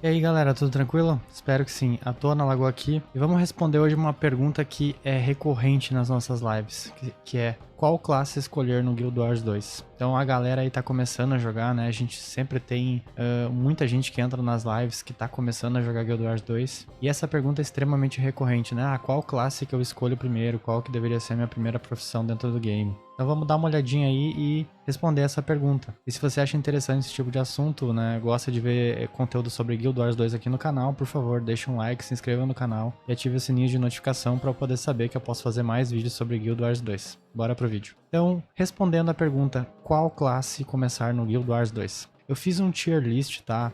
E aí galera, tudo tranquilo? Espero que sim. À toa na Lagoa aqui e vamos responder hoje uma pergunta que é recorrente nas nossas lives, que é: qual classe escolher no Guild Wars 2? Então a galera aí tá começando a jogar, né? A gente sempre tem muita gente que entra nas lives que tá começando a jogar Guild Wars 2. E essa pergunta é extremamente recorrente, né? Ah, qual classe que eu escolho primeiro? Qual que deveria ser a minha primeira profissão dentro do game? Então vamos dar uma olhadinha aí e responder essa pergunta. E se você acha interessante esse tipo de assunto, né? Gosta de ver conteúdo sobre Guild Wars 2 aqui no canal, por favor, deixa um like, se inscreva no canal e ative o sininho de notificação para eu poder saber que eu posso fazer mais vídeos sobre Guild Wars 2. Bora pro vídeo. Então, respondendo a pergunta, qual classe começar no Guild Wars 2? Eu fiz um tier list, tá?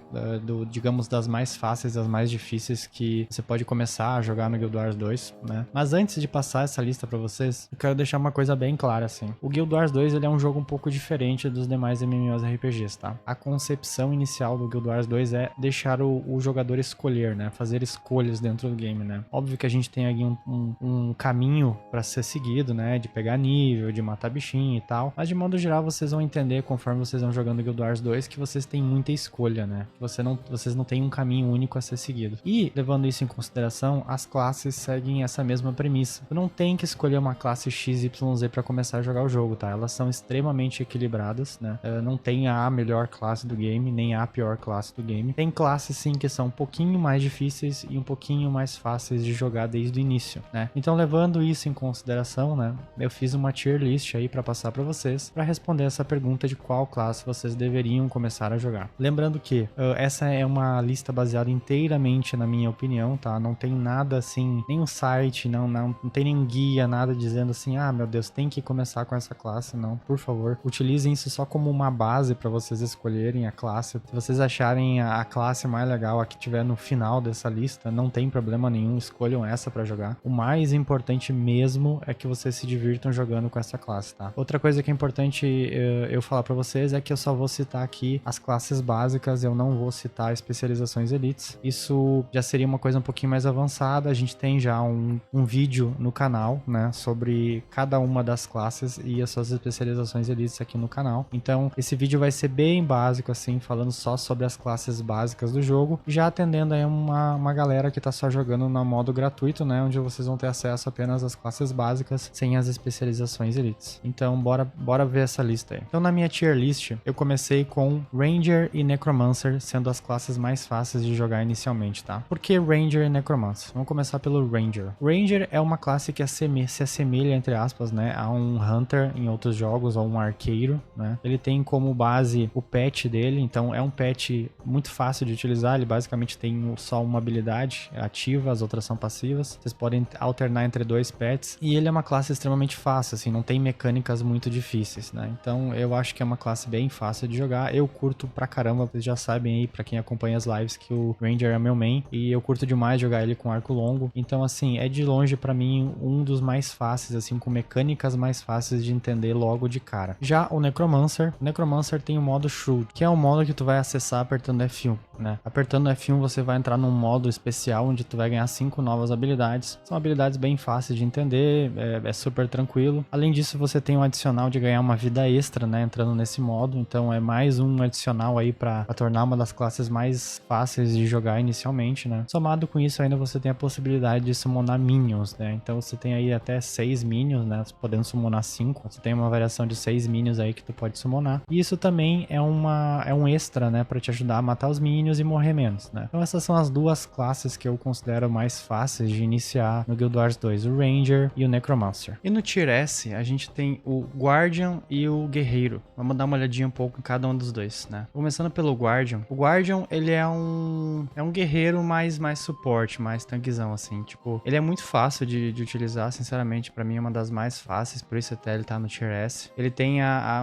Digamos, das mais fáceis, das mais difíceis que você pode começar a jogar no Guild Wars 2, né? Mas antes de passar essa lista pra vocês, eu quero deixar uma coisa bem clara, assim. O Guild Wars 2, ele é um jogo um pouco diferente dos demais MMORPGs, tá? A concepção inicial do Guild Wars 2 é deixar o jogador escolher, né? Fazer escolhas dentro do game, né? Óbvio que a gente tem aqui um caminho pra ser seguido, né? De pegar nível, de matar bichinho e tal. Mas de modo geral, vocês vão entender conforme vocês vão jogando Guild Wars 2 que vocês têm muita escolha, né? Vocês não têm um caminho único a ser seguido. E, levando isso em consideração, as classes seguem essa mesma premissa. Tu não tem que escolher uma classe XYZ pra começar a jogar o jogo, tá? Elas são extremamente equilibradas, né? Não tem a melhor classe do game, nem a pior classe do game. Tem classes, sim, que são um pouquinho mais difíceis e um pouquinho mais fáceis de jogar desde o início, né? Então, levando isso em consideração, né? Eu fiz uma tier list aí pra passar pra vocês, pra responder essa pergunta de qual classe vocês deveriam começar a jogar. Lembrando que essa é uma lista baseada inteiramente na minha opinião, tá? Não tem nada assim, nenhum site, não tem nenhum guia, nada dizendo assim, ah, meu Deus, tem que começar com essa classe. Não, por favor, utilizem isso só como uma base para vocês escolherem a classe. Se vocês acharem a classe mais legal, a que tiver no final dessa lista, não tem problema nenhum, escolham essa para jogar. O mais importante mesmo é que vocês se divirtam jogando com essa classe, tá? Outra coisa que é importante eu falar para vocês é que eu só vou citar aqui as classes básicas, eu não vou citar especializações elites. Isso já seria uma coisa um pouquinho mais avançada. A gente tem já um vídeo no canal, né, sobre cada uma das classes e as suas especializações elites aqui no canal. Então, esse vídeo vai ser bem básico, assim, falando só sobre as classes básicas do jogo, já atendendo aí uma galera que tá só jogando no modo gratuito, né, onde vocês vão ter acesso apenas às classes básicas, sem as especializações elites. Então, bora ver essa lista aí. Então, na minha tier list, eu comecei com Ranger e Necromancer sendo as classes mais fáceis de jogar inicialmente, tá? Por que Ranger e Necromancer? Vamos começar pelo Ranger. Ranger é uma classe que se assemelha, entre aspas, né, a um Hunter em outros jogos, ou um arqueiro, né? Ele tem como base o pet dele, então é um pet muito fácil de utilizar, ele basicamente tem só uma habilidade ativa, as outras são passivas. Vocês podem alternar entre dois pets, e ele é uma classe extremamente fácil, assim, não tem mecânicas muito difíceis, né? Então eu acho que é uma classe bem fácil de jogar, eu curto pra caramba, vocês já sabem aí, pra quem acompanha as lives, que o Ranger é meu main, e eu curto demais jogar ele com arco longo, então assim, é de longe pra mim um dos mais fáceis, assim, com mecânicas mais fáceis de entender logo de cara. Já o Necromancer tem o modo Shrewd, que é o modo que tu vai acessar apertando F1, né? Apertando F1 você vai entrar num modo especial, onde tu vai ganhar 5 novas habilidades, são habilidades bem fáceis de entender, é super tranquilo. Além disso, você tem um adicional de ganhar uma vida extra, né, entrando nesse modo, então é mais um adicional aí pra tornar uma das classes mais fáceis de jogar inicialmente, né? Somado com isso, ainda você tem a possibilidade de summonar minions, né? Então você tem aí até 6 minions, né? Podendo summonar 5. Você tem uma variação de 6 minions aí que tu pode summonar. E isso também é um extra, né? Pra te ajudar a matar os minions e morrer menos, né? Então essas são as duas classes que eu considero mais fáceis de iniciar no Guild Wars 2. O Ranger e o Necromancer. E no Tier S, a gente tem o Guardian e o Guerreiro. Vamos dar uma olhadinha um pouco em cada um dos dois, né? Começando pelo Guardian. O Guardian, ele é um guerreiro mais suporte, mais tanquezão, assim. Tipo, ele é muito fácil de utilizar, sinceramente. Pra mim é uma das mais fáceis, por isso até ele tá no Tier S. Ele tem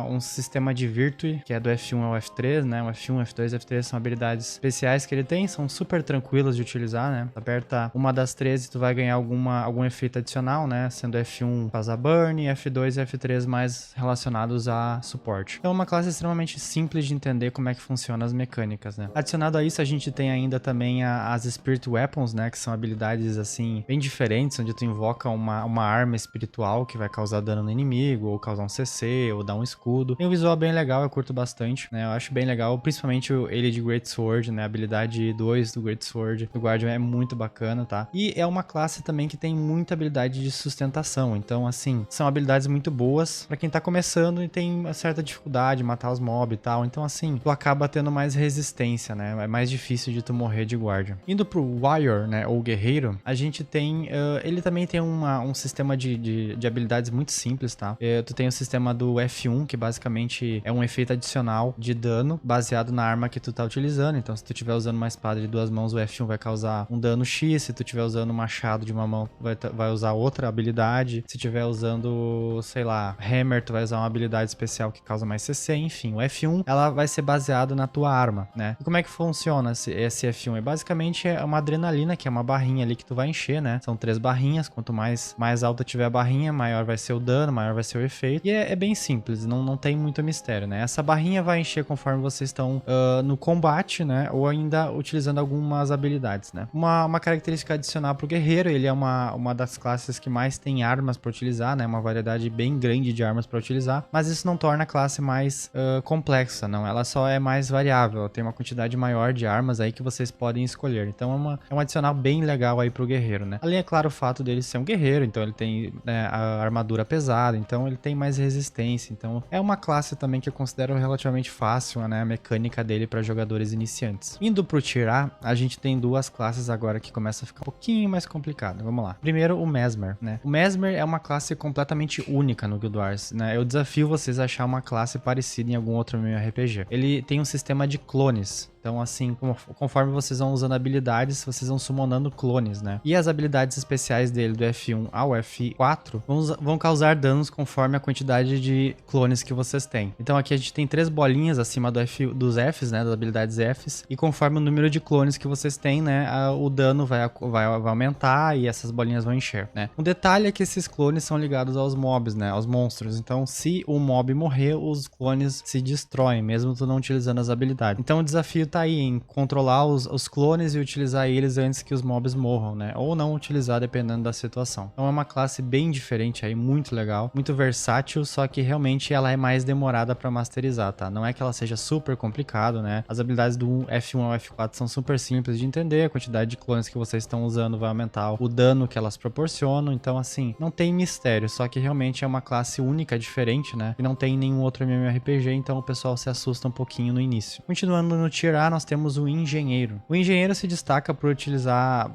um sistema de Virtue, que é do F1 ao F3, né? O F1, F2 e F3 são habilidades especiais que ele tem, são super tranquilas de utilizar, né? Aperta uma das 13, tu vai ganhar algum efeito adicional, né? Sendo F1 faz a burn, F2 e F3 mais relacionados a suporte. Então é uma classe extremamente simples de entender como é que funciona as mecânicas, né? Adicionado a isso, a gente tem ainda também as Spirit Weapons, né? Que são habilidades, assim, bem diferentes, onde tu invoca uma arma espiritual que vai causar dano no inimigo, ou causar um CC, ou dar um escudo. Tem um visual bem legal, eu curto bastante, né? Eu acho bem legal, principalmente ele de Great Sword, Sword, né? A habilidade 2 do Great Sword do Guardian é muito bacana, tá? E é uma classe também que tem muita habilidade de sustentação. Então, assim, são habilidades muito boas pra quem tá começando e tem uma certa dificuldade de matar os mobs e tal. Então, assim, tu acaba tendo mais resistência, né? É mais difícil de tu morrer de Guardian. Indo pro Warrior, né? Ou Guerreiro, a gente tem... ele também tem um sistema de habilidades muito simples, tá? Tu tem o sistema do F1, que basicamente é um efeito adicional de dano baseado na arma que tu tá utilizando. Então, se tu estiver usando uma espada de 2 mãos, o F1 vai causar um dano X. Se tu estiver usando um machado de uma mão, vai usar outra habilidade. Se estiver usando, sei lá, Hammer, tu vai usar uma habilidade especial que causa mais CC. Enfim, o F1, ela vai ser baseado na tua arma, né? E como é que funciona esse F1? Basicamente uma adrenalina, que é uma barrinha ali que tu vai encher, né? São 3 barrinhas. Quanto mais alta tiver a barrinha, maior vai ser o dano, maior vai ser o efeito. E é bem simples, não tem muito mistério, né? Essa barrinha vai encher conforme vocês estão no combate, né? Ou ainda utilizando algumas habilidades, né? Uma característica adicional pro guerreiro, ele é uma das classes que mais tem armas para utilizar, né? Uma variedade bem grande de armas para utilizar, mas isso não torna a classe mais complexa, não. Ela só é mais variável, ela tem uma quantidade maior de armas aí que vocês podem escolher. Então é um adicional bem legal aí pro guerreiro, né? Além, é claro, o fato dele ser um guerreiro, então ele tem, né, a armadura pesada, então ele tem mais resistência. Então é uma classe também que eu considero relativamente fácil, né? A mecânica dele para jogadores iniciantes. Indo pro Tier A, a gente tem duas classes agora que começa a ficar um pouquinho mais complicado. Vamos lá. Primeiro, o Mesmer, né? O Mesmer é uma classe completamente única no Guild Wars, né? Eu desafio vocês a achar uma classe parecida em algum outro MMORPG. Ele tem um sistema de clones. Então, assim, conforme vocês vão usando habilidades, vocês vão summonando clones, né? E as habilidades especiais dele, do F1 ao F4, vão causar danos conforme a quantidade de clones que vocês têm. Então, aqui a gente tem 3 bolinhas acima dos Fs, né? Das habilidades Fs. E conforme o número de clones que vocês têm, né? O dano vai aumentar e essas bolinhas vão encher, né? Um detalhe é que esses clones são ligados aos mobs, né? Aos monstros. Então, se o mob morrer, os clones se destroem, mesmo tu não utilizando as habilidades. Então, o desafio tá aí em controlar os clones e utilizar eles antes que os mobs morram, né? Ou não utilizar, dependendo da situação. Então é uma classe bem diferente aí, muito legal, muito versátil, só que realmente ela é mais demorada pra masterizar, tá? Não é que ela seja super complicado, né? As habilidades do F1 ao F4 são super simples de entender, a quantidade de clones que vocês estão usando vai aumentar o dano que elas proporcionam, então assim, não tem mistério, só que realmente é uma classe única, diferente, né? E não tem nenhum outro MMORPG, então o pessoal se assusta um pouquinho no início. Continuando no Tier A, nós temos o Engenheiro. O Engenheiro se destaca por utilizar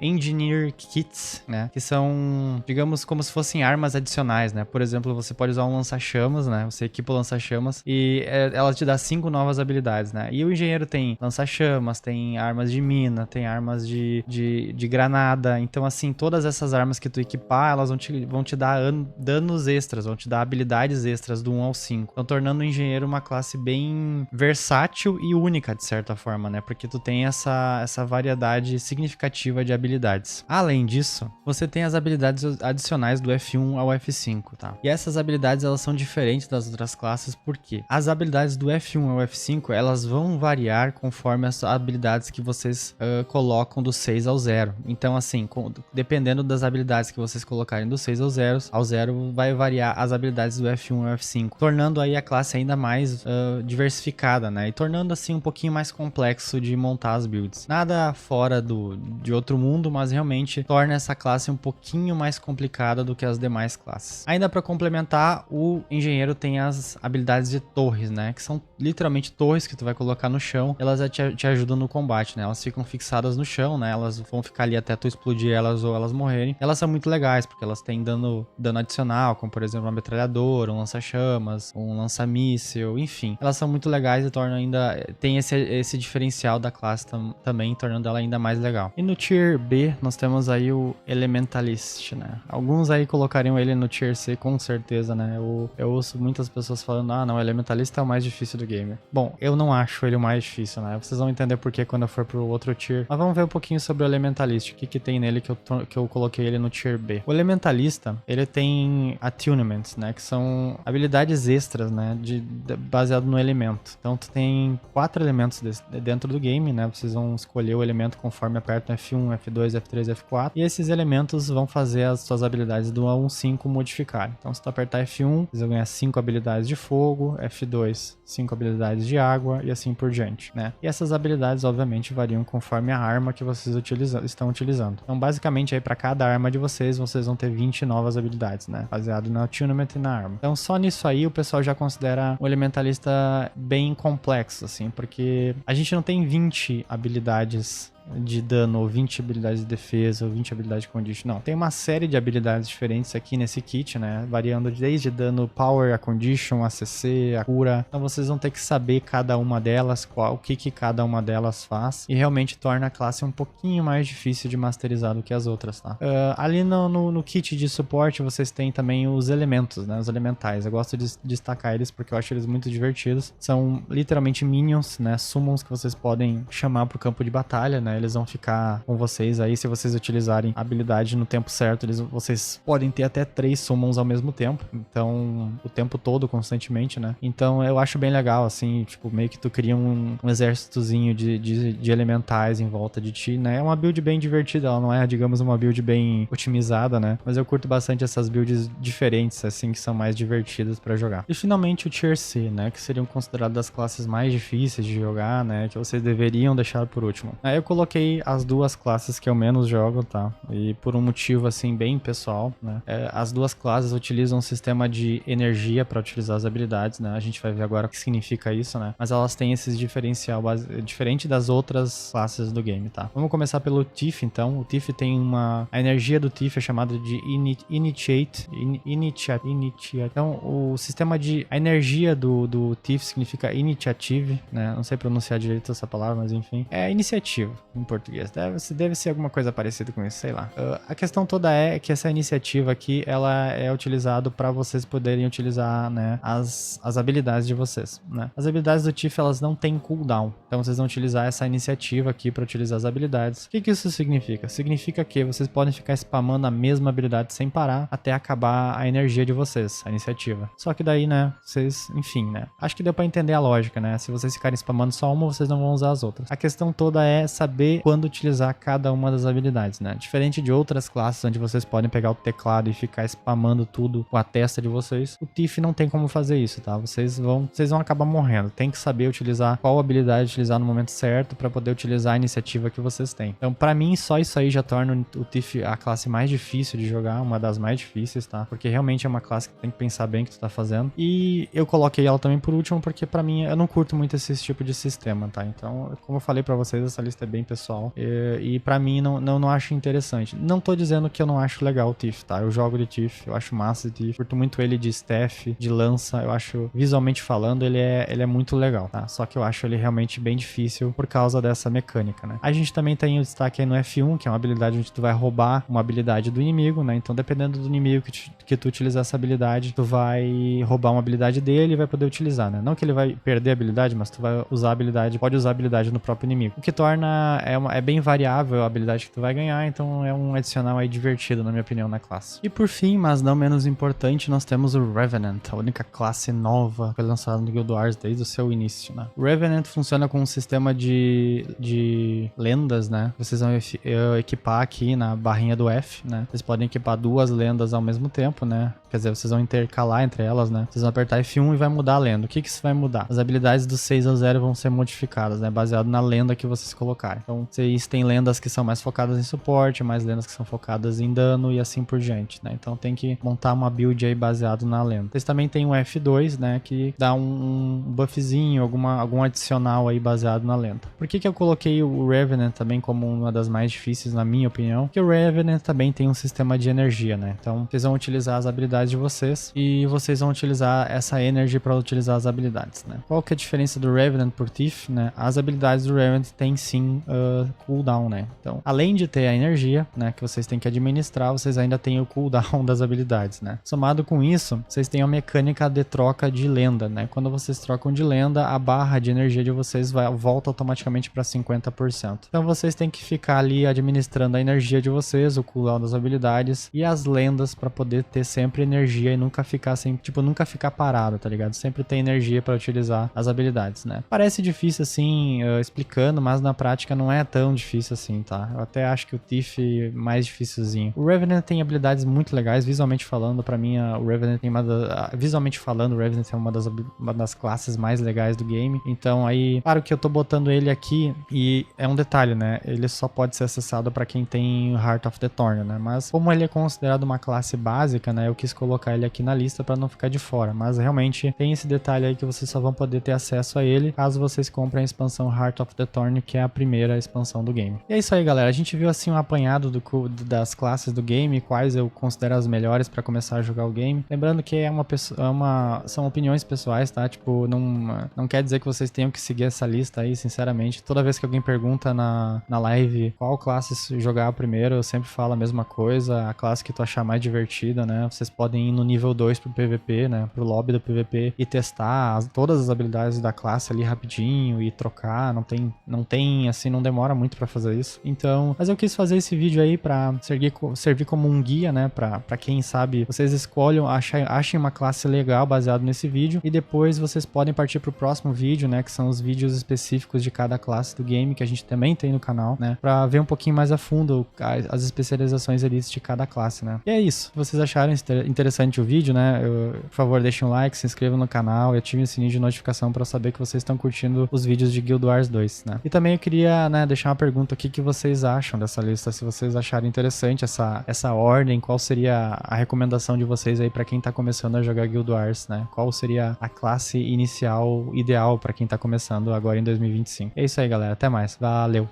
Engineer Kits, né? Que são, digamos, como se fossem armas adicionais, né? Por exemplo, você pode usar um lança-chamas, né? Você equipa o lança-chamas e ela te dá 5 novas habilidades, né? E o Engenheiro tem lança-chamas, tem armas de mina, tem armas de granada. Então, assim, todas essas armas que tu equipar, elas vão te dar danos extras, vão te dar habilidades extras do 1 ao 5. Então, tornando o Engenheiro uma classe bem versátil e única, de certa forma, né? Porque tu tem essa variedade significativa de habilidades. Além disso, você tem as habilidades adicionais do F1 ao F5, tá? E essas habilidades, elas são diferentes das outras classes, porque as habilidades do F1 ao F5, elas vão variar conforme as habilidades que vocês colocam do 6 ao 0. Então, assim, dependendo das habilidades que vocês colocarem do 6 ao 0, vai variar as habilidades do F1 ao F5, tornando aí a classe ainda mais diversificada, né? E tornando assim um pouquinho mais complexo de montar as builds. Nada fora de outro mundo, mas realmente torna essa classe um pouquinho mais complicada do que as demais classes. Ainda para complementar, o engenheiro tem as habilidades de torres, né? Que são literalmente torres que tu vai colocar no chão. Elas te ajudam no combate, né? Elas ficam fixadas no chão, né? Elas vão ficar ali até tu explodir elas ou elas morrerem. Elas são muito legais, porque elas têm dano adicional, como por exemplo uma metralhadora, um lança-chamas, um lança-míssil, enfim. Elas são muito legais e tornam ainda... Tem esse diferencial da classe também, tornando ela ainda mais legal. E no Tier B, nós temos aí o Elementalist, né? Alguns aí colocariam ele no Tier C, com certeza, né? Eu ouço muitas pessoas falando, não, o Elementalist é o mais difícil do game. Bom, eu não acho ele o mais difícil, né? Vocês vão entender por que quando eu for pro outro Tier. Mas vamos ver um pouquinho sobre o Elementalist, o que tem nele que eu coloquei ele no Tier B. O Elementalista, ele tem attunements, né? Que são habilidades extras, né? Baseado no elemento. Então, tu tem 4 elementos dentro do game, né? Vocês vão escolher o elemento conforme apertam F1, F2, F3, F4. E esses elementos vão fazer as suas habilidades do 1 ao 5 modificar. Então, se tu apertar F1, vocês vão ganhar 5 habilidades de fogo, F2, 5 habilidades de água e assim por diante, né? E essas habilidades, obviamente, variam conforme a arma que vocês estão utilizando. Então, basicamente, aí para cada arma de vocês vão ter 20 novas habilidades, né? Baseado na attunement e na arma. Então, só nisso aí, o pessoal já considera um elementalista bem complexo, assim, porque a gente não tem 20 habilidades de dano, ou 20 habilidades de defesa, ou 20 habilidades de condition. Não, tem uma série de habilidades diferentes aqui nesse kit, né? Variando desde dano power, a condition, a CC, a cura. Então vocês vão ter que saber cada uma delas, o que cada uma delas faz, e realmente torna a classe um pouquinho mais difícil de masterizar do que as outras, tá? Ali no kit de suporte vocês têm também os elementos, né? Os elementais. Eu gosto de destacar eles porque eu acho eles muito divertidos. São literalmente minions, né? Summons que vocês podem chamar pro campo de batalha, né? Eles vão ficar com vocês aí, se vocês utilizarem a habilidade no tempo certo, vocês podem ter até 3 summons ao mesmo tempo, então, o tempo todo, constantemente, né? Então, eu acho bem legal, assim, tipo, meio que tu cria um exércitozinho de elementais em volta de ti, né? É uma build bem divertida, ela não é, digamos, uma build bem otimizada, né? Mas eu curto bastante essas builds diferentes, assim, que são mais divertidas pra jogar. E, finalmente, o Tier C, né? Que seriam consideradas as classes mais difíceis de jogar, né? Que vocês deveriam deixar por último. Aí eu coloquei as duas classes que eu menos jogo, tá? E por um motivo, assim, bem pessoal, né? As duas classes utilizam um sistema de energia para utilizar as habilidades, né? A gente vai ver agora o que significa isso, né? Mas elas têm esse diferencial diferente das outras classes do game, tá? Vamos começar pelo Thief, então. O Thief tem a energia do Thief é chamada de Initiate. Então, o sistema a energia do Thief significa Initiative, né? Não sei pronunciar direito essa palavra, mas enfim. É iniciativa em português. Deve ser alguma coisa parecida com isso, sei lá. A questão toda é que essa iniciativa aqui, ela é utilizada para vocês poderem utilizar, né, as habilidades de vocês, né? As habilidades do Thief, elas não têm cooldown. Então, vocês vão utilizar essa iniciativa aqui para utilizar as habilidades. O que isso significa? Significa que vocês podem ficar spamando a mesma habilidade sem parar até acabar a energia de vocês, a iniciativa. Só que daí, né, vocês, enfim, né? Acho que deu para entender a lógica, né? Se vocês ficarem spamando só uma, vocês não vão usar as outras. A questão toda é saber quando utilizar cada uma das habilidades, né? Diferente de outras classes onde vocês podem pegar o teclado e ficar spamando tudo com a testa de vocês, o Thief não tem como fazer isso, tá? Vocês vão acabar morrendo. Tem que saber utilizar qual habilidade utilizar no momento certo para poder utilizar a iniciativa que vocês têm. Então, para mim, só isso aí já torna o Thief a classe mais difícil de jogar, uma das mais difíceis, tá? Porque realmente é uma classe que tem que pensar bem o que tu tá fazendo. E eu coloquei ela também por último porque para mim eu não curto muito esse tipo de sistema, tá? Então, como eu falei para vocês, essa lista é bem pessoal. E pra mim não acho interessante. Não tô dizendo que eu não acho legal o Thief, tá? Eu jogo de Thief, eu acho massa de Thief. Curto muito ele de staff, de lança. Eu acho, visualmente falando, ele é muito legal, tá? Só que eu acho ele realmente bem difícil por causa dessa mecânica, né? A gente também tem o destaque aí no F1, que é uma habilidade onde tu vai roubar uma habilidade do inimigo, né? Então, dependendo do inimigo que tu utilizar essa habilidade, tu vai roubar uma habilidade dele e vai poder utilizar, né? Não que ele vai perder a habilidade, mas tu vai usar a habilidade, pode usar a habilidade no próprio inimigo. O que torna, é bem variável a habilidade que tu vai ganhar, então é um adicional aí divertido, na minha opinião, na classe. E por fim, mas não menos importante, nós temos o Revenant, a única classe nova que foi lançada no Guild Wars desde o seu início, né? O Revenant funciona com um sistema de lendas, né? Vocês vão equipar aqui na barrinha do F, né? Vocês podem equipar 2 lendas ao mesmo tempo, né? Quer dizer, vocês vão intercalar entre elas, né? Vocês vão apertar F1 e vai mudar a lenda. O que isso vai mudar? As habilidades do 6 ao 0 vão ser modificadas, né? Baseado na lenda que vocês colocarem. Então, vocês têm lendas que são mais focadas em suporte, mais lendas que são focadas em dano e assim por diante, né? Então, tem que montar uma build aí baseado na lenda. Vocês também tem o F2, né? Que dá um buffzinho, algum adicional aí baseado na lenda. Por que eu coloquei o Revenant também como uma das mais difíceis, na minha opinião? Porque o Revenant também tem um sistema de energia, né? Então, vocês vão utilizar as habilidades de vocês e vocês vão utilizar essa energy para utilizar as habilidades, né? Qual que é a diferença do Revenant por Thief, né? As habilidades do Revenant têm sim cooldown, né? Então, além de ter a energia, né, que vocês têm que administrar, vocês ainda têm o cooldown das habilidades, né? Somado com isso, vocês têm a mecânica de troca de lenda, né? Quando vocês trocam de lenda, a barra de energia de vocês volta automaticamente para 50%. Então, vocês têm que ficar ali administrando a energia de vocês, o cooldown das habilidades e as lendas para poder ter sempre energia e nunca ficar nunca ficar parado, tá ligado? Sempre ter energia para utilizar as habilidades, né? Parece difícil assim, explicando, mas na prática não é tão difícil assim, tá? Eu até acho que o Thief é mais dificilzinho. O Revenant tem habilidades muito legais, visualmente falando, pra mim o Revenant tem visualmente falando, o Revenant é uma das classes mais legais do game. Então aí, claro que eu tô botando ele aqui e é um detalhe, né? Ele só pode ser acessado pra quem tem Heart of the Thorn, né? Mas como ele é considerado uma classe básica, né? Eu quis colocar ele aqui na lista pra não ficar de fora. Mas realmente tem esse detalhe aí que vocês só vão poder ter acesso a ele caso vocês comprem a expansão Heart of the Thorn, que é a primeira expansão do game. E é isso aí, galera. A gente viu assim um apanhado das classes do game, quais eu considero as melhores pra começar a jogar o game. Lembrando que são opiniões pessoais, tá? Tipo, não quer dizer que vocês tenham que seguir essa lista aí, sinceramente. Toda vez que alguém pergunta na live qual classe jogar primeiro, eu sempre falo a mesma coisa, a classe que tu achar mais divertida, né? Vocês podem ir no nível 2 pro PVP, né? Pro lobby do PVP e testar todas as habilidades da classe ali rapidinho e trocar. Não tem assim, não demora muito pra fazer isso. Então, mas eu quis fazer esse vídeo aí pra servir como um guia, né? Pra quem sabe, vocês escolham, achem uma classe legal baseado nesse vídeo e depois vocês podem partir pro próximo vídeo, né? Que são os vídeos específicos de cada classe do game, que a gente também tem no canal, né? Pra ver um pouquinho mais a fundo as especializações elites de cada classe, né? E é isso. Se vocês acharam interessante o vídeo, né? Por favor, deixem um like, se inscrevam no canal e ativem o sininho de notificação pra saber que vocês estão curtindo os vídeos de Guild Wars 2, né? E também eu queria, né, deixar uma pergunta aqui que vocês acham dessa lista, se vocês acharem interessante essa ordem, qual seria a recomendação de vocês aí pra quem tá começando a jogar Guild Wars, né? Qual seria a classe inicial ideal pra quem tá começando agora em 2025? É isso aí, galera. Até mais. Valeu!